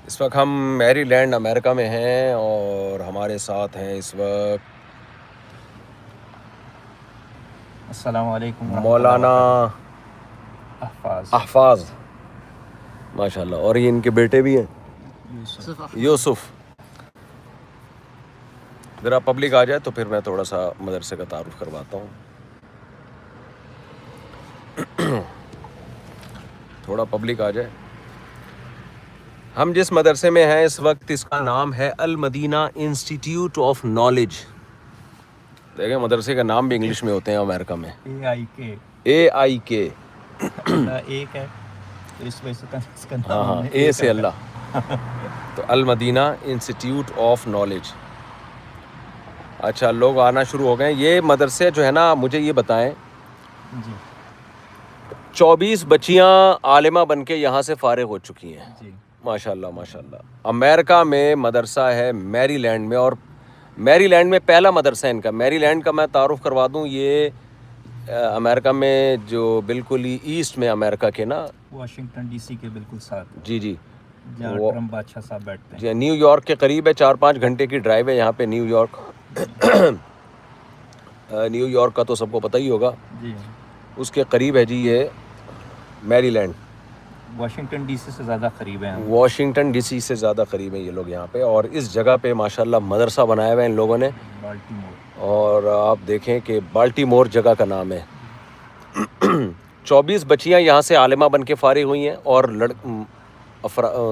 اس وقت ہم میری لینڈ امریکہ میں ہیں اور ہمارے ساتھ ہیں اس وقت السلام علیکم ورحمۃ اللہ مولانا وبرکاتہ. احفاظ ماشاء اللہ، اور یہ ان کے بیٹے بھی ہیں یوسف. ذرا پبلک آ جائے تو پھر میں تھوڑا سا مدرسے کا تعارف کرواتا ہوں. تھوڑا پبلک آ جائے. ہم جس مدرسے میں ہیں اس وقت اس کا نام ہے المدینہ انسٹیٹیوٹ آف نالج. دیکھیں مدرسے کا نام بھی انگلش میں ہوتے ہیں امریکہ میں. AIK. اللہ ایک ہے تو اس وجہ سے اس کا نام ہاں ہم نے اے ایک سے رکھا. اللہ. تو المدینہ انسٹیٹیوٹ آف نالج. اچھا لوگ آنا شروع ہو گئے. یہ مدرسے جو ہے نا، مجھے یہ بتائیں، جی 24 بچیاں عالمہ بن کے یہاں سے فارغ ہو چکی ہیں. جی ماشاء اللہ ماشاء اللہ. امریکہ میں مدرسہ ہے میری لینڈ میں، اور میری لینڈ میں پہلا مدرسہ ہے ان کا. میری لینڈ کا میں تعارف کروا دوں، یہ امریکہ میں جو بالکل ہی ایسٹ میں امریکہ کے نا، واشنگٹن ڈی سی کے بالکل ساتھ جی جہاں وہ ٹرمپ بادشاہ صاحب بیٹھتے ہیں. جی نیو یارک کے قریب ہے. 4-5 گھنٹے کی ڈرائیو ہے یہاں پہ نیو یارک. نیو یارک کا تو سب کو پتہ ہی ہوگا. جی اس کے قریب ہے جی یہ میری لینڈ. واشنگٹن ڈی سی سے زیادہ قریب ہیں ہم. واشنگٹن ڈی سی سے زیادہ قریب ہیں یہ لوگ یہاں پہ. اور اس جگہ پہ ماشاءاللہ مدرسہ بنایا ہوا ہے ان لوگوں نے. بالٹیمور. اور آپ دیکھیں کہ بالٹیمور جگہ کا نام ہے. 24 بچیاں یہاں سے عالمہ بن کے فارغ ہوئی ہیں. اور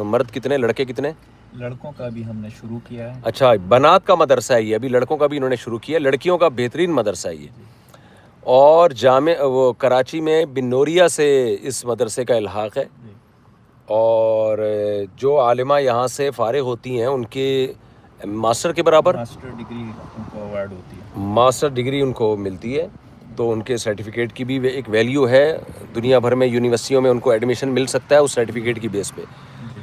مرد کتنے، لڑکے کتنے؟ لڑکوں کا بھی ہم نے شروع کیا ہے. اچھا بنات کا مدرسہ ہے یہ. ابھی لڑکوں کا بھی انہوں نے شروع کیا. لڑکیوں کا بہترین مدرسہ ہے یہ. اور وہ کراچی میں بن نوریہ سے اس مدرسے کا الحاق ہے. جی اور جو عالمہ یہاں سے فارغ ہوتی ہیں ان کے ماسٹر کے برابر ماسٹر ڈگری ان کو اوارڈ ہوتی ہے. ماسٹر ڈگری ان کو ملتی ہے. تو ان کے سرٹیفکیٹ کی بھی ایک ویلیو ہے. دنیا بھر میں یونیورسٹیوں میں ان کو ایڈمیشن مل سکتا ہے اس سرٹیفکیٹ کی بیس پہ. جی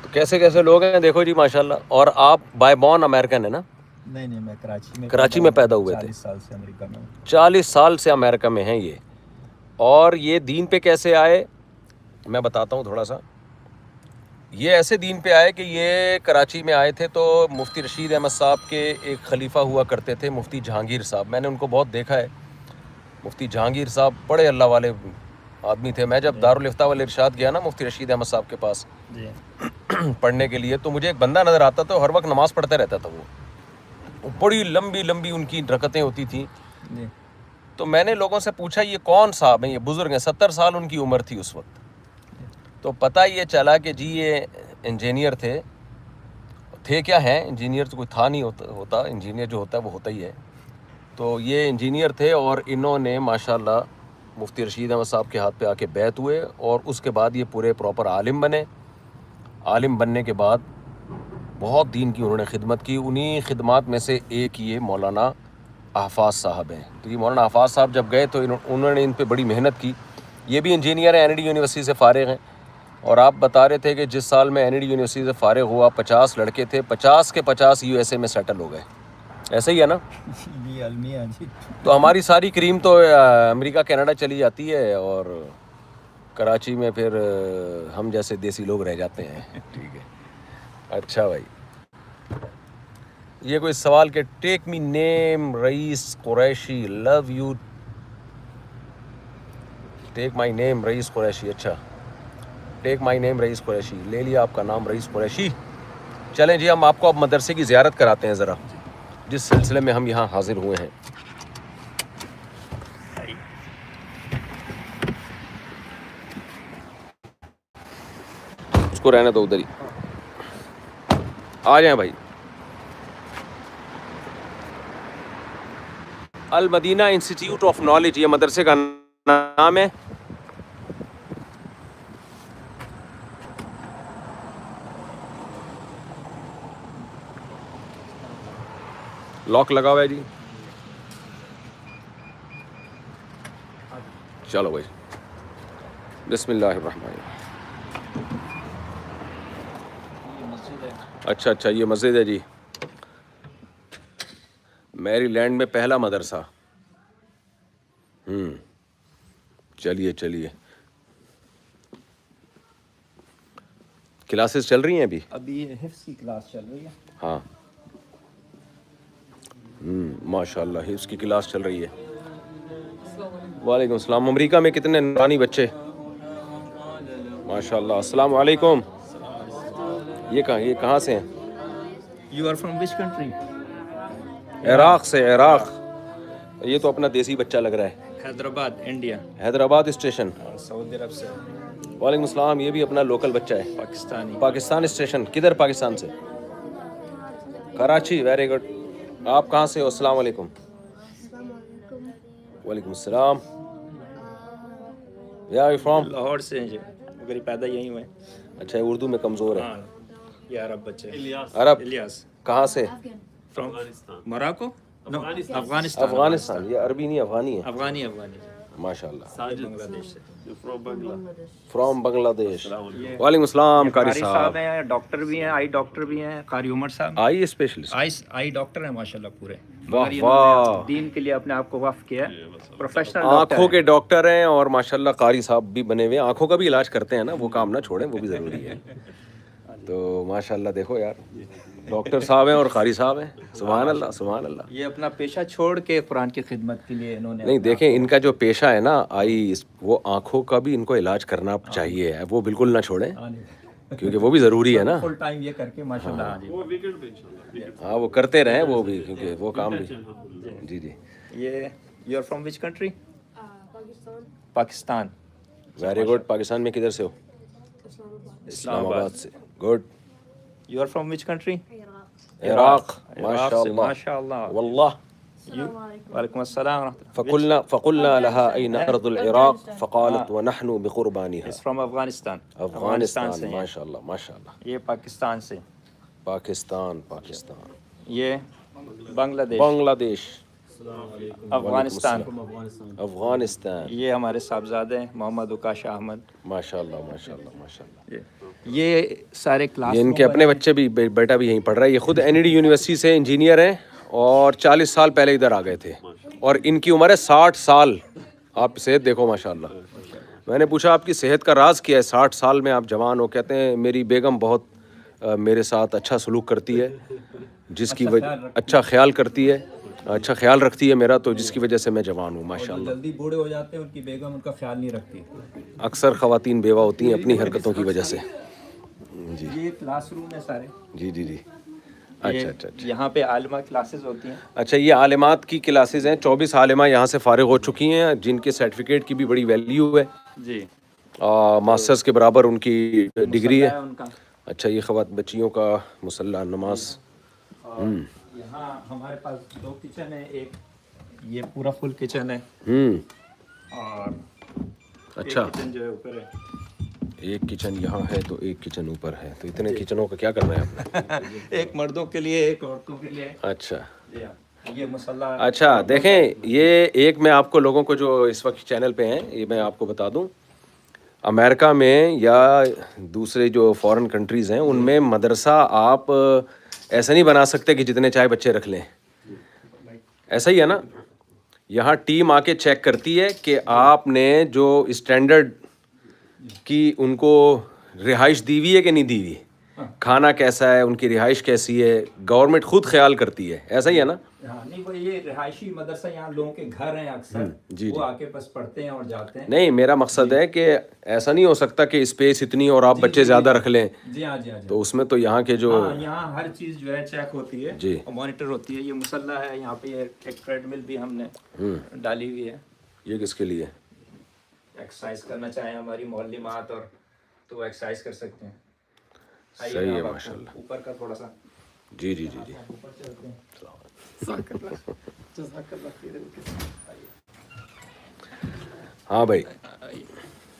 تو کیسے کیسے لوگ ہیں دیکھو جی ماشاءاللہ. اور آپ بائی بورن امریکن ہے نا؟ نہیں میں کراچی میں کراچی پیدا میں ہوا پیدا ہوں. ہوئے تھے. 40 سال سے امریکہ میں ہوں. 40 سال سے امریکہ میں ہیں یہ. اور یہ دین پہ کیسے آئے میں بتاتا ہوں تھوڑا سا. یہ ایسے دین پہ آئے کہ یہ کراچی میں آئے تھے تو مفتی رشید احمد صاحب کے ایک خلیفہ ہوا کرتے تھے، مفتی جہانگیر صاحب. میں نے ان کو بہت دیکھا ہے. مفتی جہانگیر صاحب بڑے اللہ والے آدمی تھے. میں جب دارالفتاء والارشاد گیا نا مفتی رشید احمد صاحب کے پاس جی پڑھنے کے لیے، تو مجھے ایک بندہ نظر آتا تھا. ہر وقت نماز پڑھتا رہتا تھا. وہ بڑی لمبی لمبی ان کی رکعتیں ہوتی تھیں. جی تو میں نے لوگوں سے پوچھا یہ کون صاحب ہیں؟ یہ بزرگ ہیں، 70 سال ان کی عمر تھی اس وقت. تو پتہ یہ چلا کہ جی یہ انجینئر تھے کیا ہیں، انجینئر تو کوئی تھا نہیں ہوتا. انجینئر جو ہوتا ہے وہ ہوتا ہی ہے. تو یہ انجینئر تھے اور انہوں نے ماشاءاللہ مفتی رشید احمد صاحب کے ہاتھ پہ آ کے بیعت ہوئے. اور اس کے بعد یہ پورے پراپر عالم بنے. عالم بننے کے بعد بہت دین کی انہوں نے خدمت کی. انہی خدمات میں سے ایک یہ مولانا احفاظ صاحب ہیں. تو یہ مولانا احفاظ صاحب جب گئے تو انہوں نے ان پہ بڑی محنت کی. یہ بھی انجینئر ہیں، این ڈی یونیورسٹی سے فارغ ہیں. اور آپ بتا رہے تھے کہ جس سال میں این ڈی یونیورسٹی سے فارغ ہوا 50 لڑکے تھے، 50 کے 50 USA میں سیٹل ہو گئے. ایسے ہی ہے نا؟ یہ المیہ جی. تو ہماری ساری کریم تو امریکہ کینیڈا چلی جاتی ہے اور کراچی میں پھر ہم جیسے دیسی لوگ رہ جاتے ہیں. ٹھیک ہے اچھا بھائی. یہ کوئی سوال کہ ٹیک می نیم رئیس قریشی لو یو ٹیک مائی نیم رئیس قریشی. اچھا ٹیک مائی نیم رئیس قریشی، لے لیا آپ کا نام رئیس قریشی. چلیں جی ہم آپ کو اب مدرسے کی زیارت کراتے ہیں ذرا، جس سلسلے میں ہم یہاں حاضر ہوئے ہیں. اس کو رہنے دو ادھر ہی. آ جائیں بھائی. المدینہ انسٹیٹیوٹ آف نالج یہ مدرسے کا نام ہے. لاک لگا ہوا ہے جی. چلو بھائی بسم اللہ الرحمن الرحیم. اچھا یہ مسجد ہے جی. میری لینڈ میں پہلا مدرسہ. چلیے کلاسز چل رہی ہیں ابھی؟ ابھی حفظ کی کلاس چل رہی ہے. ہاں ماشاء اللہ حفظ کی کلاس چل رہی ہے. وعلیکم السلام. امریکہ میں کتنے نورانی بچے ماشاء اللہ. السلام علیکم. یہ کہاں سے ہیں؟ You are from which country? Iraq سے. عراق. یہ تو اپنا دیسی بچہ لگ رہا ہے. Hyderabad India. Hyderabad station. Saudi Arab سے. وعلیکم السلام. یہ بھی اپنا لوکل بچہ ہے. پاکستانی. پاکستان اسٹیشن. کدھر پاکستان سے؟ کراچی. Very good. آپ کہاں سے ہو؟ السلام علیکم. وعلیکم السلام. یا فرام؟ لاہور سے ہیں جی، مگر پیدا یہیں ہوئے. اچھا اردو میں کمزور ہے. ہاں یہ عرب بچے. عرب. الیاس. کہاں سے؟ From Morocco. افغانستان. افغانستان. یہ عربی نہیں افغانی ہے. افغانی. ماشاء اللہ. بنگلہ دیش سے. فرام بنگلہ دیش. وعلیکم السلام. قاری صاحب ہیں، ڈاکٹر بھی ہیں، آئی ڈاکٹر بھی ہیں. قاری عمر صاحب آئی اسپیشلسٹ. آئی ڈاکٹر ہیں ماشاءاللہ پورے. واہ مگر واہ. انہوں نے دین کے لیے اپنے آپ کو وقف کیا ہے. پروفیشنل آنکھوں کے ڈاکٹر ہیں اور ماشاءاللہ قاری صاحب بھی بنے ہوئے ہیں. آنکھوں کا بھی علاج کرتے ہیں نا، وہ کام نہ چھوڑیں، وہ بھی ضروری ہے. تو ماشاءاللہ دیکھو یار، ڈاکٹر صاحب ہیں اور قاری صاحب ہیں. سبحان اللہ سبحان اللہ. یہ اپنا پیشہ چھوڑ کے قرآن کی خدمت کے لیے انہوں نے نہیں دیکھیں، ان کا جو پیشہ ہے نا آئی، وہ آنکھوں کا بھی ان کو علاج کرنا چاہیے. وہ بالکل نہ چھوڑیں کیونکہ وہ بھی ضروری ہے نا. فل ٹائم یہ کر کے ماشاءاللہ. ہاں وہ کرتے رہیں وہ بھی، کیونکہ وہ کام بھی. جی جی. یہ you are from which country? Pakistan. Very good. Pakistan میں کدھر سے ہو؟ اسلام آباد سے. Good. You are from which country? Iraq. ماشاء اللہ ماشاء اللہ. واللہ. وعلیکم السلام ورحمۃ اللہ. فقلنا لها أين أرض العراق فقالت ونحن بقربانها. فرام افغانستان. افغانستان. ماشاء اللہ ماشاء اللہ. یہ پاکستان سے. پاکستان. یہ بنگلہ دیش. بنگلہ دیش. افغانستان. افغانستان. یہ ہمارے صاحبزادے ہیں محمد عکاش احمد. ماشاء اللہ ماشاء اللہ ماشاء اللہ. یہ سارے کلاس. یہ ان کے اپنے بچے بھی، بیٹا بھی یہیں پڑھ رہا ہے. یہ خود NED یونیورسٹی سے انجینئر ہیں اور 40 سال پہلے ادھر آ گئے تھے اور ان کی عمر ہے 60 سال. آپ صحت دیکھو ماشاء اللہ. میں نے پوچھا آپ کی صحت کا راز کیا ہے؟ 60 سال میں آپ جوان ہو. کہتے ہیں میری بیگم بہت میرے ساتھ اچھا سلوک کرتی ہے، جس کی وجہ اچھا خیال کرتی ہے، اچھا خیال رکھتی ہے میرا، تو جس کی وجہ سے میں جوان ہوں ماشاء اللہ. جلدی بوڑھے ہو جاتے ہیں، ان کی بیگم ان کا خیال نہیں رکھتی. اکثر خواتین بیوہ ہوتی ہیں اپنی حرکتوں کی وجہ سے. جی. یہ کلاس روم ہے سارے. جی جی جی. اچھا اچھا. یہاں پہ عالمہ کلاسز ہوتی ہیں. اچھا یہ عالمات کی کلاسز ہیں. 24 عالمہ یہاں سے فارغ ہو چکی ہیں جن کے سرٹیفکیٹ کی بھی بڑی ویلیو ہے. جی. ماسٹرز کے برابر ان کی ڈگری ہے. ان کا. اچھا یہ بچیوں کا مصلی نماز. یہاں ہمارے پاس 2 کچن ہیں. ایک یہ پورا فل کچن ہے اور اچھا کچن جو ہے اوپر ہے. ایک کچن یہاں ہے تو ایک کچن اوپر ہے. تو اتنے کچنوں کا کیا کرنا ہے آپ نے؟ ایک مردوں کے لیے، ایک عورتوں کے لیے. اچھا یہ مسلح. اچھا دیکھیں، یہ ایک میں آپ کو لوگوں کو جو اس وقت چینل پہ ہیں، یہ میں آپ کو بتا دوں، امریکہ میں یا دوسرے جو فارن کنٹریز ہیں ان میں مدرسہ آپ ایسا نہیں بنا سکتے کہ جتنے چاہے بچے رکھ لیں. ایسا ہی ہے نا. یہاں ٹیم آ کے چیک کرتی ہے کہ آپ نے جو اسٹینڈرڈ کی ان کو رہائش دی ہوئی ہے کہ نہیں دی ہوئی، کھانا کیسا ہے، ان کی رہائش کیسی ہے، گورنمنٹ خود خیال کرتی ہے. ایسا ہی ہے نا. نہیں وہ یہ رہائشی مدرسہ یہاں لوگوں کے گھر ہیں اکثر. وہ آ کے بس پڑھتے ہیں اور جاتے ہیں. نہیں میرا مقصد ہے کہ ایسا نہیں ہو سکتا کہ اسپیس اتنی اور آپ بچے زیادہ رکھ لیں. جی ہاں. تو اس میں تو یہاں کے جو یہاں ہر چیز جو ہے چیک ہوتی ہے اور مانیٹر ہوتی ہے. یہ مسلح ہے یہاں پہ. ایک ٹریڈ مل بھی ہم نے ڈالی ہوئی ہے. یہ کس کے لیے؟ ایکسرسائز کرنا چاہیں ہماری معلمات اور تو ایکسرسائز کر سکتے ہیں. صحیح ہے ماشاء اللہ. اوپر کا تھوڑا سا. جی جی جی جی. اوپر چلتے ہیں. ہاں بھائی.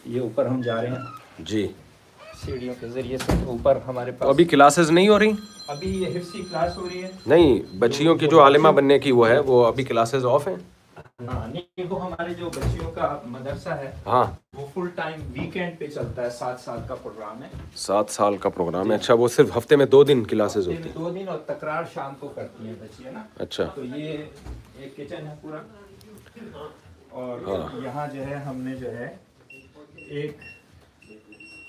یہ اوپر ہم جا رہے ہیں جی سیڑھیوں کے ذریعے سے. اوپر ہمارے پاس ابھی کلاسز نہیں ہو رہی؟ ابھی یہ حفظی کلاس ہو رہی ہے. نہیں بچیوں کی جو عالمہ بننے کی وہ ہے، وہ ابھی کلاسز آف ہیں. نہیں وہ ہمارے جو بچیوں کا مدرسہ ہے ہاں وہ فل ٹائم ویکینڈ پہ چلتا ہے. 7 سال کا پروگرام ہے. 7 سال کا پروگرام ہے. اچھا وہ صرف ہفتے میں 2 دن کلاسز ہوتی ہیں؟ 2 دن اور تکرار شام کو کرتی ہیں بچیاں نا. اچھا. تو یہ ایک کچن ہے پورا. اور یہاں جو ہے ہم نے جو ہے ایک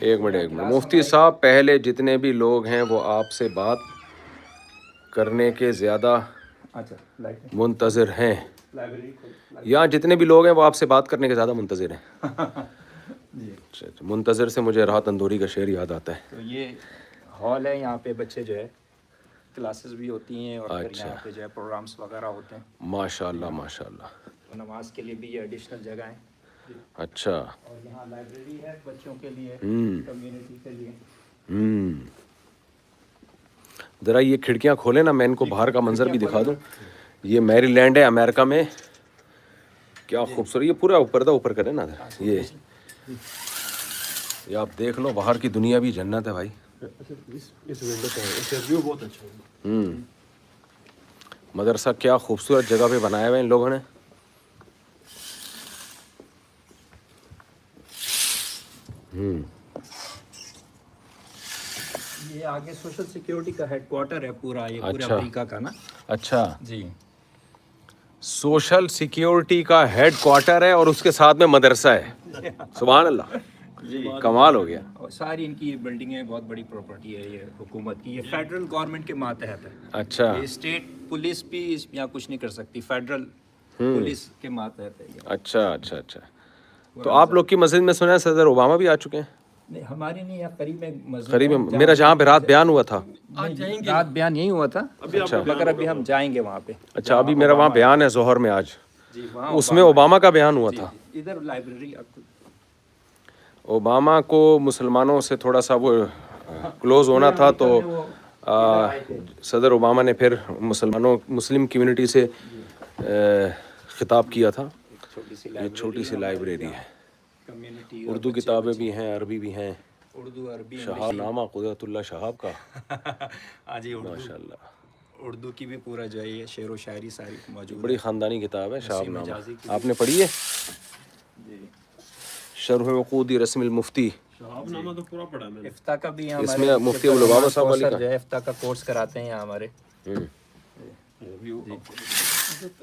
ایک منٹ مفتی صاحب، پہلے جتنے بھی لوگ ہیں وہ آپ سے بات کرنے کے زیادہ اچھا لائٹ منتظر ہیں، لائبریری یہاں جتنے بھی لوگ ہیں وہ آپ سے بات کرنے کے زیادہ منتظر ہیں. جی. اچھا، منتظر سے مجھے راحت اندوری کا شعر یاد آتا ہے. تو یہ ہال ہے، یہاں پہ بچے جو ہے کلاسز بھی ہوتی ہیں اور پھر اچھا. یہاں پہ جو ہے پروگرامس وغیرہ ہوتے ہیں. ماشاء اللہ ماشاء اللہ. نماز کے لیے بھی یہ ایڈیشنل جگہ ہے. اچھا. اور یہاں لائبریری ہے بچوں کے لیے، کمیونٹی کے لیے. ذرا یہ کھڑکیاں کھولیں نا، میں ان کو باہر کا منظر بھی دکھا دوں. یہ میری لینڈ ہے امریکہ میں، کیا خوبصورت. یہ پورا پردہ اوپر کرے نا، یہ آپ دیکھ لو، باہر کی دنیا بھی جنت ہے بھائی. اس ونڈو کا ویو بہت اچھا ہے. مدرسہ کیا خوبصورت جگہ پہ بنایا ہوا ہے ان لوگوں نے. یہ آگے سوشل سیکیورٹی کا ہیڈ کوارٹر ہے پورا، یہ پورے اچھا. امریکہ کا نا. اچھا، جی. سوشل سیکیورٹی کا ہیڈ کوارٹر ہے اور اس کے ساتھ میں مدرسہ ہے. سبحان اللہ، جی کمال ہو گیا. اور ساری ان کی بلڈنگیں بہت بڑی پراپرٹی ہے یہ حکومت کی. یہ فیڈرل گورنمنٹ کے ماتحت ہے. اچھا. یہ اسٹیٹ پولیس بھی یہاں کچھ نہیں کر سکتی، فیڈرل پولیس کے ماتحت ہے یہ. اچھا اچھا اچھا. تو آپ لوگ کی مسجد میں سنا ہے صدر اوباما بھی آ چکے ہیں؟ نہیں، ہماری نہیں، یہاں قریب میں مسجد قریب ہے، میں میرا جہاں پہ رات بیان ہوا تھا. رات بیان یہی ہوا تھا، مگر ابھی ہم جائیں گے وہاں پہ. اچھا، ابھی میرا وہاں بیان ہے ظہر میں آج، جی وہاں اس میں اوباما کا بیان ہوا تھا. ادھر لائبریری. اوباما کو مسلمانوں سے تھوڑا سا وہ کلوز ہونا تھا، تو صدر اوباما نے پھر مسلم کمیونٹی سے خطاب کیا تھا. یہ چھوٹی سی لائبریری ہے، کمیونٹی، اردو کتابیں بھی ہیں، عربی بھی ہیں. اردو عربی شہاب نامہ قدرت اللہ شہاب کا، ہاں جی، ماشاء اللہ. اردو کی بھی پورا جو ہے یہ شعر و شاعری ساری موجود بڑی خاندانی کتاب ہے شہاب نامہ. مجازی کی آپ نے پڑھی ہے؟ جی. شرح عقود رسم المفتی. شہاب نامہ تو پورا پڑھا میں نے. افتاء کا بھی اس میں مفتی ابوالبابا صاحب والی جو ہے افتاء کا کورس کراتے ہیں یہاں ہمارے.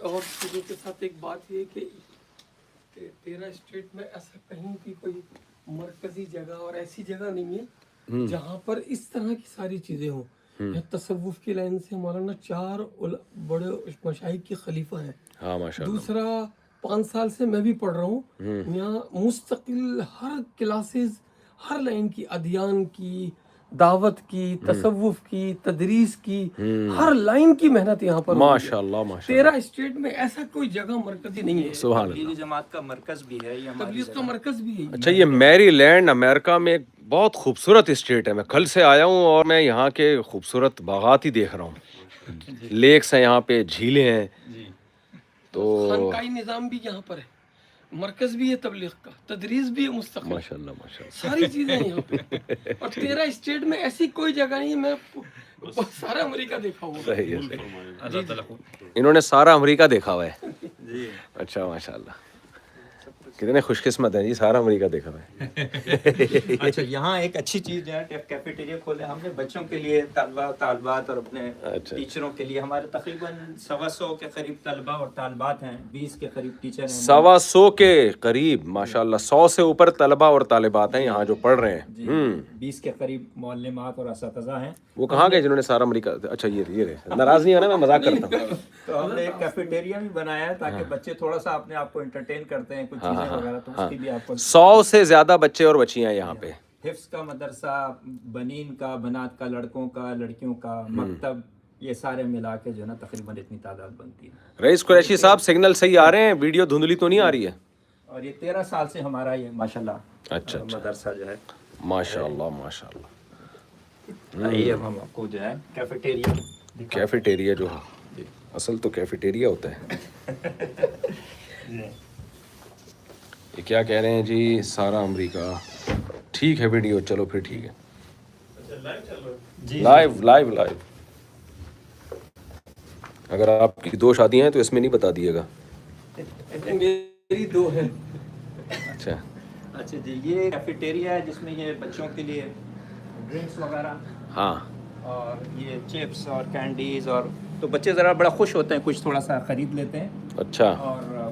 اور چیزوں کے ساتھ ایک بات یہ کہ 13 اسٹیٹ میں ایسا کہیں بھی کوئی مرکزی جگہ اور ایسی جگہ نہیں ہے جہاں پر اس طرح کی ساری چیزیں ہوں. تصوف کی لائن سے مولانا 4 بڑے مشائخ کے خلیفہ ہیں. ہاں ماشاء اللہ. دوسرا 5 سال سے میں بھی پڑھ رہا ہوں یہاں مستقل ہر کلاسز، ہر لائن کی، ادیان کی، دعوت کی، تصوف کی، تدریس کی، ہر لائن کی محنت یہاں پر. ماشاء اللہ ماشاء 13 اسٹیٹ میں ایسا کوئی جگہ مرکزی نہیں ہے. سبحان اللہ. تبلیغی جماعت کا مرکز بھی ہے یہ ہماری تبلیغ کا مرکز بھی ہے. اچھا، یہ میری لینڈ امریکہ میں ایک بہت خوبصورت اسٹیٹ ہے. میں کل سے آیا ہوں اور میں یہاں کے خوبصورت باغات ہی دیکھ رہا ہوں. لیکس ہیں یہاں پہ، جھیلیں ہیں. تو خانقاہی نظام بھی یہاں پر ہے، مرکز بھی ہے تبلیغ کا، تدریس بھی ہے مستقل، ماشاء اللہ ماشاء اللہ. ساری چیزیں ہیں یہاں پہ. اور 13 اسٹیٹ میں ایسی کوئی جگہ نہیں ہے. میں سارا امریکہ دیکھا ہوا. صحیح ہے. انہوں نے سارا امریکہ دیکھا ہوا ہے. جی. اچھا ماشاء اللہ، کتنے خوش قسمت ہیں جی، سارا امریکہ دیکھا ہوا ہے. اچھا، یہاں ایک اچھی چیز جو ہے کیفیٹیریا کھولے ہم نے بچوں کے لیے، طلبہ طالبات اور اپنے ٹیچروں کے لیے. ہمارے تقریباً 125 کے قریب طلبہ اور طالبات ہیں، 20 کے قریب ٹیچر ہیں. 125 کے قریب ماشاء اللہ. 100 سے اوپر طلبہ اور طالبات ہیں یہاں جو پڑھ رہے ہیں. 20 کے قریب معلمات اور اساتذہ ہیں. وہ کہاں گئے جنہوں نے سارا امریکہ؟ اچھا یہ رہے. ناراض نہیں ہونا، میں مذاق کرتا ہوں. تو ہم نے ایک کیفیٹیریا بھی بنایا ہے تاکہ بچے تھوڑا سا اپنے آپ کو انٹرٹین کرتے ہیں، کچھ چیزیں وغیرہ، تو اس کی بھی آپ کو. 100 سے زیادہ بچے اور بچیاں ہیں یہاں پہ. حفظ کا مدرسہ، بنین کا، بنات کا، لڑکوں کا، لڑکیوں کا، مکتب، یہ سارے ملا کے جو ہے نا تقریباً اتنی تعداد بنتی ہے. رئیس قریشی صاحب سگنل صحیح آ رہے ہیں؟ ویڈیو دھندلی تو نہیں آ رہی ہے؟ اور یہ 13 سال سے ہمارا یہ ماشاءاللہ اچھا مدرسہ جو ہے. ماشاء اللہ ماشاء اللہ. یہ ہم آپ کو جو ہے کیفیٹیریا. کیفیٹیریا جو ہے اصل تو کیفیٹیریا ہوتا ہے. یہ کیا کہہ رہے ہیں جی؟ سارا امریکہ. ٹھیک ہے ویڈیو، چلو پھر ٹھیک ہے. لائیو. اگر آپ کی 2 شادیاں ہیں تو اس میں نہیں بتا دیے گا. میری 2 ہیں. اچھا جی، یہ کیفیٹیریا ہے جس میں یہ بچوں کے لیے ڈرنکس وغیرہ، ہاں، اور یہ چپس اور کینڈیز، اور تو بچے ذرا بڑا خوش ہوتے ہیں، کچھ تھوڑا سا خرید لیتے ہیں. اچھا. اور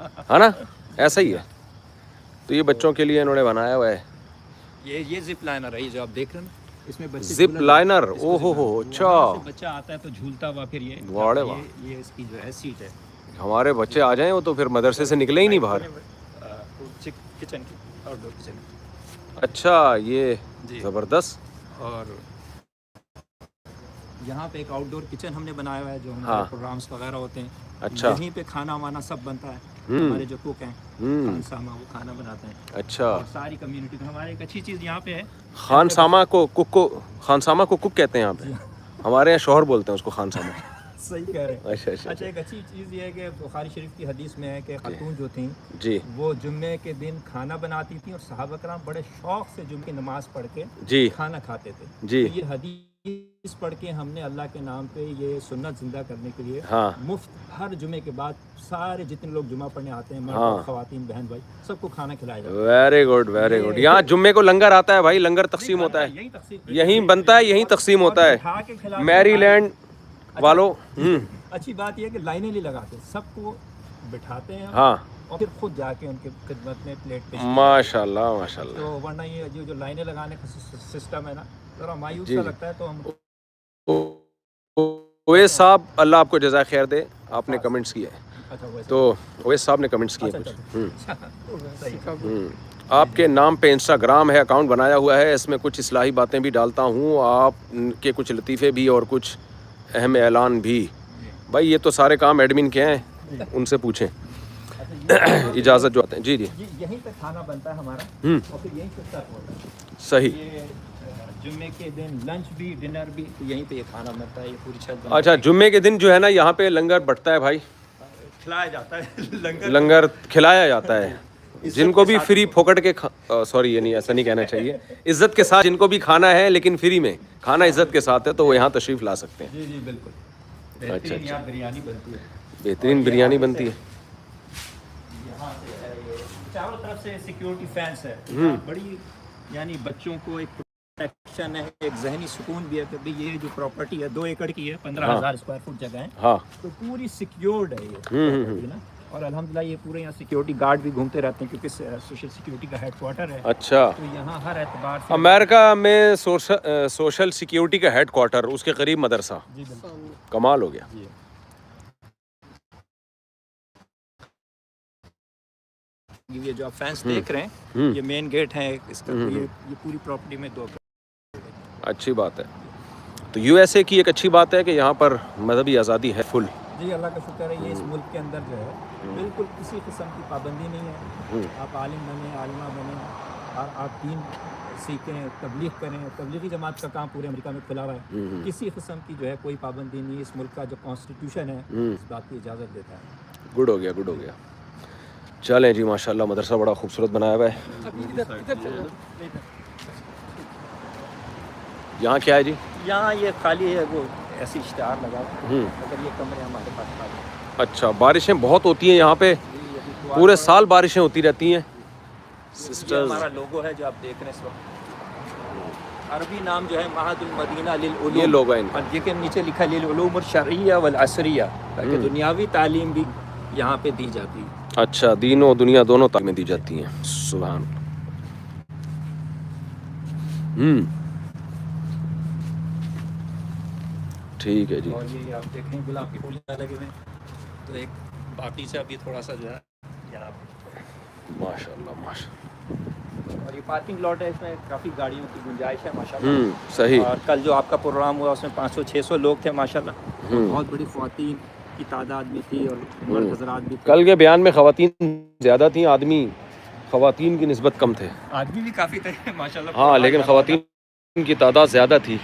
ہے نا, ایسا ہی ہے. تو یہ بچوں کے لیے انہوں نے بنایا ہوا ہے یہ زپ لائنر ہے, یہ جو آپ دیکھ رہے ہیں نا, اس میں بچے زپ لائنر. او ہو اچھا, بچہ آتا ہے تو جھولتا ہوا پھر واڑے واہ. یہ اس کی جو ہے سیٹ ہے. ہمارے بچے آ جائیں وہ تو پھر مدرسے سے نکلے ہی نہیں باہر. کچن کی آؤٹ ڈور کچن. اچھا یہ زبردست. اور یہاں پہ ایک آؤٹ ڈور کچن ہم نے بنایا ہوا ہے, جو ہاں. ہمارے پروگرامس وغیرہ ہوتے ہیں. اچھا. یہیں پہ کھانا وانا سب بنتا ہے. ہمارے جو کوک ہیں خان سامہ وہ کھانا بناتے ہیں. اچھا. اور ساری کمیونٹی تو ہمارے ایک اچھی چیز یہاں پہ ہے, خان سامہ کو کک کو خان سامہ کو کک کہتے ہیں یہاں پہ. ہمارے یہاں شوہر بولتے ہیں اس کو خان سامہ. صحیح کہہ رہے ہیں. اچھا اچھا اچھا, ایک اچھی چیز یہ ہے کہ بخاری شریف کی حدیث میں ہے کہ خاتون جو تھیں جی وہ جمعے کے دن کھانا بناتی تھیں اور صحابہ کرام بڑے شوق سے جمعے کی نماز پڑھ کے جی کھانا کھاتے تھے. جی. تو یہ حدیث پڑھ کے ہم نے اللہ کے نام پہ یہ سنت زندہ کرنے کے لیے ہاں مفت ہر جمعے کے بعد سارے جتنے لوگ جمعہ پڑھنے آتے ہیں, مرد ہاں. اور خواتین بہن بھائی سب کو کھانا کھلایا جاتا ہے. Very good very good. یہاں جمعے کو لنگر آتا ہے بھائی, لنگر تقسیم ہوتا ہے, یہی تقسیم یہیں بنتا ہے, یہیں تقسیم ہوتا ہے. بٹھا کے کھلاتے ہیں. میری لینڈ والوں. اچھی بات یہ ہے کہ لائنیں نہیں لگاتے, سب کو بٹھاتے ہیں ہاں اور پھر خود جا کے ان کے خدمت میں پلیٹ پہ. ماشاء اللہ ماشاء اللہ. تو ورنہ یہ جو لائنیں لگانے کا سسٹم ہے نا, ذرا مایوس سا لگتا ہے. تو ہم اویس صاحب اللہ آپ کو جزائے خیر دے, آپ نے کمنٹس کیے ہیں. اچھا ویسے تو اویس صاحب نے کمنٹس کیے کچھ. صحیح. آپ کے نام پہ انسٹاگرام ہے, اکاؤنٹ بنایا ہوا ہے, اس میں کچھ اصلاحی باتیں بھی ڈالتا ہوں, آپ کے کچھ لطیفے بھی اور کچھ اہم اعلان بھی. بھائی یہ تو سارے کام ایڈمن کے ہیں, ان سے پوچھیں اجازت جو آتے ہیں. جی جی یہیں پہ کھانا بنتا ہے ہمارا, اور پھر یہیں پہ سرو ہوتا ہے. صحیح. یہ جمعے کے دن لنچ بھی ڈنر بھی یہیں پہ یہ کھانا بنتا ہے. یہ پوری چھت اچھا, جمعے کے دن جو ہے نا یہاں پہ لنگر بٹتا ہے بھائی, کھلایا جاتا ہے. لنگر کھلایا جاتا ہے. جن کو بھی فری پھوکٹ کے سوری یہ نہیں, ایسا نہیں کہنا چاہیے, عزت کے ساتھ جن کو بھی کھانا ہے لیکن فری میں کھانا عزت کے ساتھ ہے تو وہ یہاں تشریف لا سکتے ہیں. جی جی بالکل. اچھا بہترین یہاں بریانی بنتی ہے. بہترین بریانی بنتی ہے. یہاں سے ہے یہ چاروں طرف سے سیکیورٹی فینس ہے, بڑی یعنی بچوں کو ایک پروٹیکشن ہے, ایک ذہنی سکون بھی ہے کہ بھئی یہ جو پراپرٹی ہے 2 ایکڑ کی ہے, 15,000 اسکوائر فٹ جگہ ہے, ہاں تو پوری سیکیورڈ ہے یہ نا. اور الحمدللہ یہ پورے یہاں سیکیورٹی گارڈ بھی گھومتے رہتے ہیں کیونکہ سوشل سیکیورٹی کا ہیڈ کوارٹر ہے. اچھا. تو یہاں ہر اعتبار سے امریکہ میں سوشل سیکیورٹی کا ہیڈ کوارٹر, اس کے قریب مدرسہ. جی بالکل. کمال ہو گیا. جی. یہ جو آپ فینس دیکھ رہے ہیں یہ مین گیٹ ہے اس کا. یہ پوری پراپرٹی میں 2 اچھی بات ہے. تو یو ایس اے کی ایک اچھی بات ہے کہ یہاں پر مذہبی آزادی ہے فل. جی اللہ کا شکر ہے. یہ اس ملک کے اندر جو ہے بالکل کسی قسم کی پابندی نہیں ہے. آپ عالم بنیں, عالمہ بنیں, اور آپ دین سیکھیں, تبلیغ کریں. تبلیغی جماعت کا کام پورے امریکہ میں کھلا ہوا ہے. کسی قسم کی جو ہے کوئی پابندی نہیں. اس ملک کا جو کانسٹیٹیوشن ہے اس بات کی اجازت دیتا ہے. گڈ ہو گیا گڈ ہو گیا. چلیں جی ماشاءاللہ, مدرسہ بڑا خوبصورت بنایا ہوا ہے. یہاں کیا ہے جی؟ یہاں یہ خالی ہے, وہ ایسی اشتہار لگا ہوا ہے, اگر یہ کمرے ہمارے پاس خالی ہیں. اچھا. بارشیں بہت ہوتی ہیں یہاں پہ, پورے سال بارشیں ہوتی رہتی ہیں. یہ ہمارا لوگو ہے جو آپ دیکھ رہے ہیں اس وقت. عربی نام جو ہے معہد المدینہ للعلوم, یہ لوگو ہے ان کا. اور یہ کہ نیچے لکھا ہے للعلوم الشرعیہ والعصریہ, تاکہ دنیاوی تعلیم بھی یہاں پہ دی جاتی ہے. اچھا, دین و دنیا دونوں تعلیمیں دی جاتی ہیں. سبحان. ٹھیک ہے جی. اور یہ آپ دیکھیں گلاب کے پھول لگے ہوئے ہیں, تو ایک باقی سے ابھی تھوڑا سا جو ہے یہاں ماشاء اللہ ماشاء اللہ. اور یہ پارکنگ لاٹ ہے, اس میں کافی گاڑیوں کی گنجائش ہے ماشاء اللہ. صحیح. اور کل جو آپ کا پروگرام ہوا اس میں 500-600 لوگ تھے ماشاء اللہ. بہت بڑی خواتین کی تعداد بھی تھی اور مرد حضرات بھی تھے. کل کے بیان میں خواتین زیادہ تھیں, آدمی خواتین کی نسبت کم تھے. آدمی بھی کافی تھے ماشاء اللہ. ہاں لیکن خواتین کی تعداد زیادہ تھی.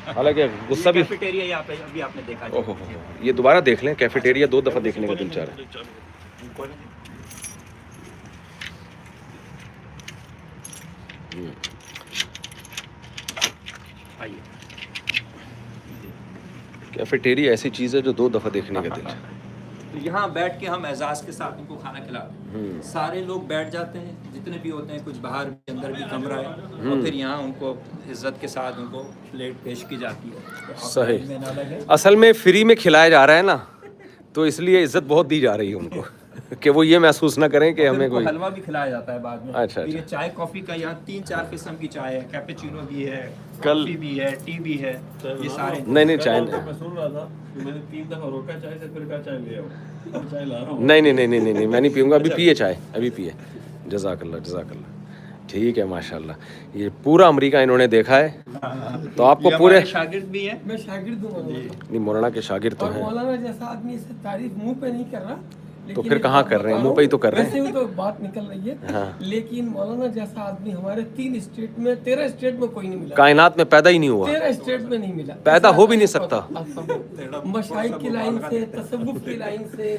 حالانکہ غصہ بھی. کیفیٹیریا یہاں پہ ابھی آپ نے دیکھا. یہ دوبارہ دیکھ لیں, کیفیٹیریا 2 دفعہ دیکھنے کا دل چاہ رہا ہے. کیفیٹیریا ایسی چیز ہے جو 2 دفعہ دیکھنے کا دل چاہ رہا ہے. تو یہاں بیٹھ کے ہم اعزاز کے ساتھ ان کو کھانا کھلاتے ہیں. سارے لوگ بیٹھ جاتے ہیں جتنے بھی ہوتے ہیں, کچھ باہر بھی اندر بھی کمرہ ہے, اور پھر یہاں ان کو عزت کے ساتھ ان کو پلیٹ پیش کی جاتی ہے. صحیح. اصل میں فری میں کھلایا جا رہا ہے نا, تو اس لیے عزت بہت دی جا رہی ہے ان کو. کہ وہ یہ محسوس نہ کریں کہ ہمیں کوئی حلوہ بھی کھلایا جاتا ہے بعد میں. اچھا پھر یہ چائے کافی کا یہاں 3-4 قسم کی چائے ہے, کیپچینو بھی ہے, کافی بھی ہے, ٹی بھی ہے, یہ سارے. نہیں چائے میں سن رہا تھا کہ میں نے 3 دفعہ روکا چائے سے, پھر کہا چائے لے آؤ, اب چائے لا رہا ہوں. نہیں میں نہیں پیوں گا, ابھی پیے چائے, ابھی پیے. جزاک اللہ. ٹھیک ہے ماشاء اللہ. یہ پورا امریکہ انہوں نے دیکھا ہے, تو آپ کو پورے شاگرد بھی ہیں. میں شاگرد ہوں نہیں, مولانا کے شاگرد تو اور ہیں, مولانا جیسا آدمی سے تعریف منہ پہ نہیں کر رہا, تو پھر کہاں کر رہے ہیں, منہ پہ ہی تو کر رہے ہیں. ویسے ہی تو بات نکل رہی ہے, لیکن مولانا جیسا آدمی ہمارے 3 اسٹیٹ میں 13 اسٹیٹ میں کوئی نہیں ملا, کائنات میں پیدا ہی نہیں ہوا, 13 اسٹیٹ میں نہیں ملا, پیدا ہو بھی نہیں سکتا. مشائخ کی لائن سے, تصوف کی لائن سے,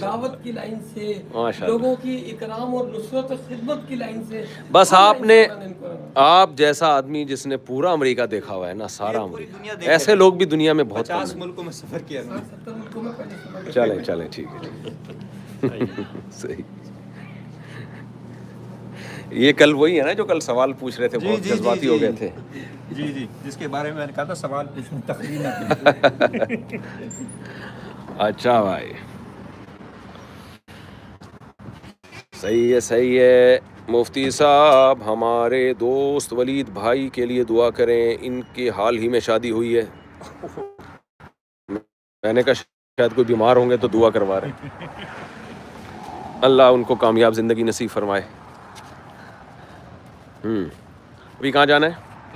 دعوت کی لائن سے, لوگوں کی اکرام اور نصرت و خدمت کی لائن سے. بس آپ جیسا آدمی جس نے پورا امریکہ دیکھا ہوا ہے نا, سارا امریکہ, ایسے لوگ بھی دنیا میں بہت 50 ملکوں میں سفر کیا. 70 ملکوں میں پہلے سفر. چلیں ٹھیک ہے. صحیح. یہ کل وہی ہے نا جو کل سوال پوچھ رہے تھے, بہت جذباتی ہو گئے تھے. جی, جس کے بارے میں میں نے کہا تھا سوال پوچھوں, تقریر نہ کروں. اچھا بھائی, صحیح ہے. مفتی صاحب, ہمارے دوست ولید بھائی کے لیے دعا کریں, ان کے حال ہی میں شادی ہوئی ہے. میں نے کہا شاید کوئی بیمار ہوں گے تو دعا کروا رہے. اللہ ان کو کامیاب زندگی نصیب فرمائے. ابھی کہاں جانا ہے,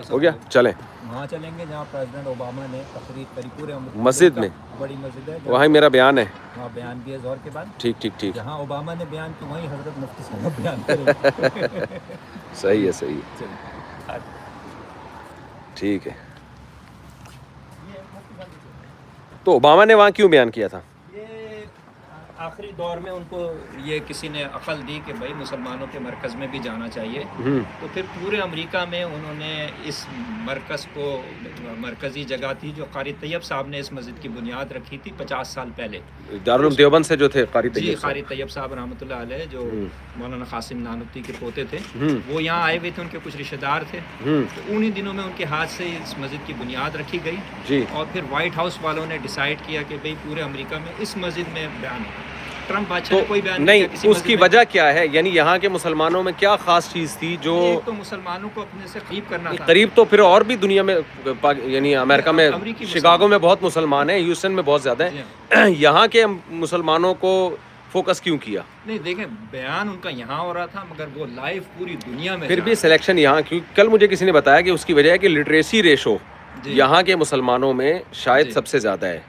ہو گیا, چلیں وہاں چلیں گے جہاں پریزیڈنٹ اوباما نے تقریر کری پورے مسجد میں, بڑی مسجد ہے, وہاں ہی میرا بیان ہے. وہاں بیان بھی ہے ظہر کے بعد. ٹھیک. جہاں اوباما نے بیان کی وہیں حضرت مفتی صاحب بیان کریں. صحیح ہے. ٹھیک ہے. تو اوباما نے وہاں کیوں بیان کیا تھا؟ آخری دور میں ان کو یہ کسی نے عقل دی کہ بھائی مسلمانوں کے مرکز میں بھی جانا چاہیے, تو پھر پورے امریکہ میں انہوں نے اس مرکز کو, مرکزی جگہ تھی جو قاری طیب صاحب نے اس مسجد کی بنیاد رکھی تھی 50 سال پہلے. دارالعلوم دیوبند سے جو تھے قاری طیب. جی, قاری طیب صاحب رحمۃ اللہ علیہ, جو مولانا قاسم نانوتوی کے پوتے تھے, وہ یہاں آئے ہوئے تھے, ان کے کچھ رشتہ دار تھے, تو انہی دنوں میں ان کے ہاتھ سے اس مسجد کی بنیاد رکھی گئی. جی, اور پھر وائٹ ہاؤس والوں نے ڈیسائیڈ کیا کہ بھئی پورے امریکہ میں اس مسجد میں بیان ہوگا. ٹرمپ بادشاہ نے کوئی بیان نہیں, کسی اس کی وجہ کیا ہے, یعنی یہاں کے مسلمانوں میں کیا خاص چیز تھی جو ایک تو مسلمانوں کو اپنے سے قریب کرنا تھا. قریب تو پھر اور بھی دنیا میں, یعنی امریکہ میں, شکاگو میں بہت مسلمان ہیں, ہیوسٹن میں بہت زیادہ ہیں, یہاں کے مسلمانوں کو فوکس کیوں کیا؟ نہیں دیکھیں, بیان ان کا یہاں ہو رہا تھا, مگر وہ لائیو پوری دنیا میں پھر بھی سلیکشن یہاں کیوں. کل مجھے کسی نے بتایا کہ اس کی وجہ ہے کہ لٹریسی ریشو یہاں کے مسلمانوں میں شاید سب سے زیادہ ہے.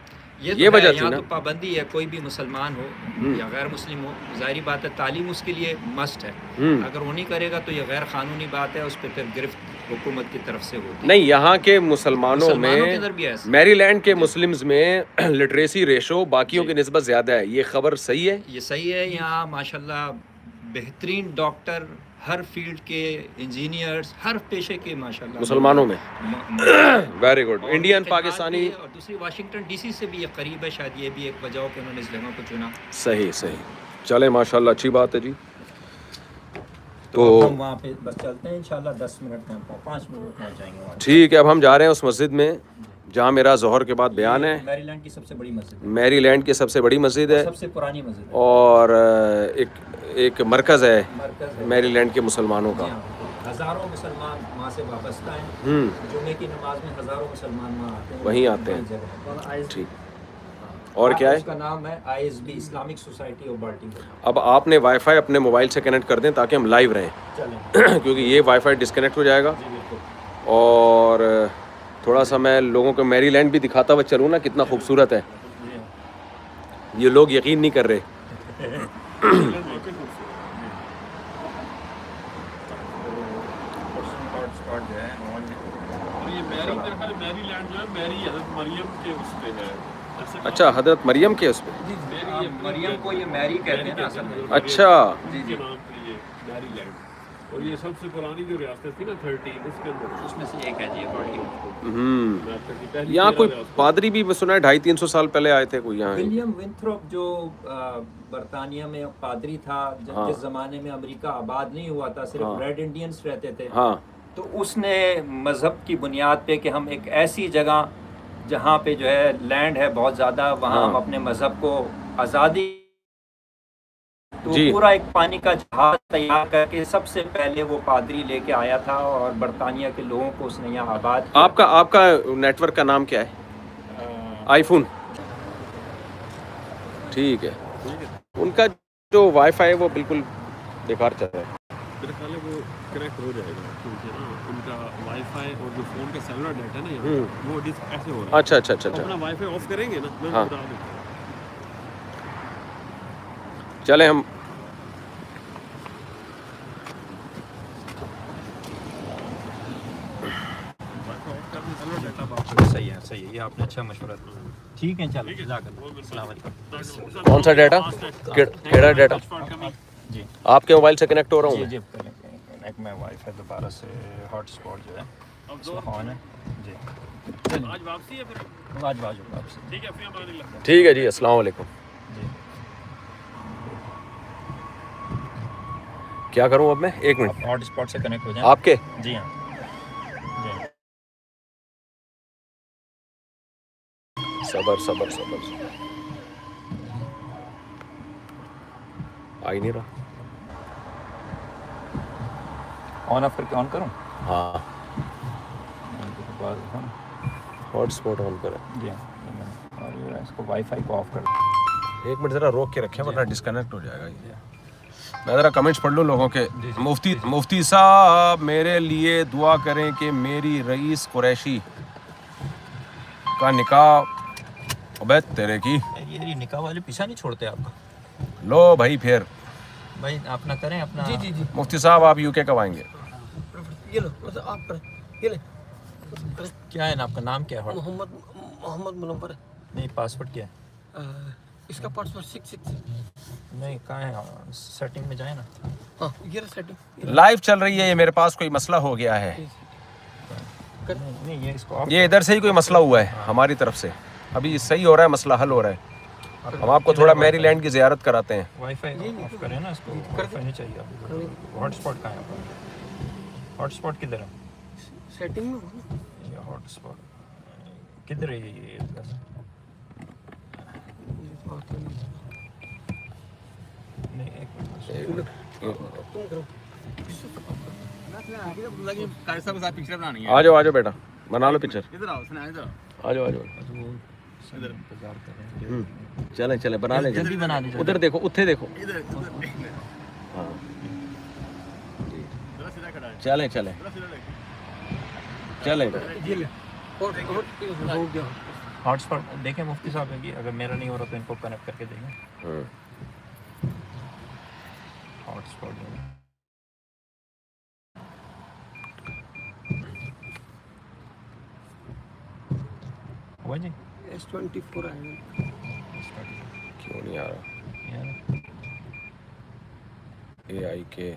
یہ وجہ تھی نا. تو پابندی ہے, کوئی بھی مسلمان ہو یا غیر مسلم ہو, ظاہری بات ہے تعلیم اس کے لیے مسٹ ہے. اگر وہ نہیں کرے گا تو یہ غیر قانونی بات ہے, اس پہ پھر گرفت حکومت کی طرف سے ہوتی ہے. نہیں, یہاں کے مسلمانوں میں, میری لینڈ کے مسلمز میں لٹریسی ریشو باقیوں کی نسبت زیادہ ہے. یہ خبر صحیح ہے؟ یہ صحیح ہے. یہاں ماشاءاللہ بہترین ڈاکٹر, ہر فیلڈ کے انجینئرز, ہر پیشے کے ماشاءاللہ مسلمانوں میں. Very good. انڈین, پاکستانی, اور دوسری واشنگٹن ڈی سی سے بھی یہ قریب ہے, شاید یہ بھی ایک وجہ ہو کہ انہوں نے اس جگہ کو چنا. صحیح. چلیں ماشاءاللہ, اچھی بات ہے جی. تو ہم وہاں پہ بس چلتے ہیں انشاءاللہ, 10 منٹ میں 5 منٹ میں پہنچ جائیں گے. ٹھیک ہے. اب ہم جا رہے ہیں اس مسجد میں جہاں میرا ظہر کے بعد بیان ہے. میری لینڈ کی سب سے بڑی مسجد ہے. میری لینڈ کی سب سے بڑی مسجد ہے, سب سے پرانی مسجد ہے, اور ایک مرکز ہے میری لینڈ کے مسلمانوں کا. ہزاروں مسلمان وہاں سے وابستہ ہیں. جمعے کی نماز میں ہزاروں مسلمان وہاں آتے ہیں, وہیں آتے ہیں. ٹھیک. اور کیا ہے اس کا نام ہے ISB, Islamic society of Baltimore. اب آپ نے وائی فائی اپنے موبائل سے کنیکٹ کر دیں تاکہ ہم لائیو رہیں, کیونکہ یہ وائی فائی ڈسکنیکٹ ہو جائے گا. اور تھوڑا سا میں لوگوں کو میری لینڈ بھی دکھاتا ہوا چلوں نا, کتنا خوبصورت ہے. یہ لوگ یقین نہیں کر رہے. میری لینڈ جو ہے میری حضرت مریم کے اس پہ ہے. اچھا, حضرت مریم کے اس پہ. مریم کو یہ میری کہتے ہیں نا اصل میں. اچھا. کے نام پہ یہ میری لینڈ, اور یہ سب سے پرانی جو ریاست تھی نا 13, اس کے اندر اس میں سے ایک ہے جی. یہاں کوئی پادری بھی سنا ہے 250-300 سال پہلے آئے تھے کوئی یہاں. ولیم ونتھروپ جو برطانیہ میں پادری تھا, جس زمانے میں امریکہ آباد نہیں ہوا تھا, صرف ریڈ انڈینز رہتے تھے, تو اس نے مذہب کی بنیاد پہ کہ ہم ایک ایسی جگہ جہاں پہ جو ہے لینڈ ہے بہت زیادہ, وہاں ہم اپنے مذہب کو آزادی تو جی۔ پورا ایک پانی کا جہاز تیار کر کے سب سے پہلے وہ پادری لے کے آیا تھا اور برطانیہ کے لوگوں کو اس نے یہاں آباد کیا۔ آپ کا نیٹ ورک کا نام کیا ہے؟ آئی فون، ٹھیک ہے۔ ان کا جو وائی فائی ہے وہ بالکل بیکار چل رہا ہے۔ میرے خیال ہے وہ کنیکٹ ہو جائے گا کیونکہ نا ان کا وائی فائی اور جو فون کا سیلولر ڈیٹا ہے نا یہاں وہ ایسے ہو رہا ہے۔ اچھا اچھا اچھا اپنا اچھا، وائی فائی آف کریں گے نا میں ہاں۔ بتا دوں۔ چلیں ہم صحیح ہے یہ آپ نے اچھا مشورہ دیا۔ ٹھیک ہے چلو، جزاک اللہ، السلام علیکم۔ کون سا ڈیٹا؟ کیڑا ڈیٹا؟ جی آپ کے موبائل سے کنیکٹ ہو رہا ہوں جی میں؟ جی کنیکٹ میں وائی فائی دوبارہ سے ہاٹ اسپاٹ جو ہے اس کو آن ہے جی۔ آج واپسی ہے پھر؟ آج واپس ٹھیک ہے، فی امان اللہ۔ ٹھیک ہے جی، السلام علیکم۔ جی۔ کیا کروں اب میں؟ ایک منٹ، آپ ہاٹ اسپاٹ سے کنیکٹ ہو جائیں۔ آپ کے جی ہاں جی۔ صبر آ ہی نہیں رہا۔ آن آف کر کے آن کروں؟ ہاں، ہاٹ اسپاٹ آن کریں۔ جی ہاں، اور اس کو وائی فائی کو آف کر ایک منٹ ذرا روک کے رکھیں ورنہ ڈسکنیکٹ ہو جائے گا یہ۔ میں ذرا کمنٹس پڑھ لوں لوگوں کے۔ مفتی صاحب میرے لیے دعا کریں کہ میری رئیس قریشی کا نکاح، عبید تیرے کی یہ نکاح والے پیچھا نہیں چھوڑتے آپ کا۔ لو بھائی پھر بھائی آپ نہ کریں اپنا۔ جی جی جی، مفتی صاحب آپ یو کے کب آئیں گے؟ یہ لو آپ کریں، یہ لیں کیا ہے نا آپ کا نام کیا ہے؟ محمد منور ہے۔ نہیں پاسورڈ کیا ہے؟ اس کا پاسورڈ 66 نہیں کہاں ہے؟ سیٹنگ میں جائیں نا۔ ہاں یہ سیٹنگ لائیو چل رہی ہے یہ، میرے پاس کوئی مسئلہ ہو گیا ہے، نہیں یہ اس کو یہ ادھر سے ہی کوئی مسئلہ ہوا ہے ہماری طرف سے، ابھی صحیح ہو رہا ہے، مسئلہ حل ہو رہا ہے۔ ہم آپ کو تھوڑا میری لینڈ کی زیارت کراتے ہیں۔ وائی فائی آف کریں نا اس کو، وائی فائی نہیں چاہیے آپ کو۔ ہاٹ اسپاٹ کہاں ہے آپ کا؟ ہاٹ اسپاٹ کدھر ہے؟ سیٹنگ میں یہ ہاٹ اسپاٹ کدھر ہے یہ؟ نہیں ایک منٹ۔ آ جاؤ بیٹا، بنا لو پکچر، آ جاؤ انتظار کر رہے ہیں۔ چلیں بنا لیں، جلدی بنا دیجیے۔ ادھر دیکھو، اتھے دیکھو، ہاں چلیں یہ لیں اور ہو گیا۔ ہاٹ اسپاٹ دیکھیں مفتی صاحب ہے، اگر میرا نہیں ہو رہا تو ان کو کنیکٹ کر کے دیکھیں۔ ہاٹ اسپاٹ ہوا جی؟ S24 آئے گا۔ کیوں نہیں آ رہا؟ یہ اے آئی کے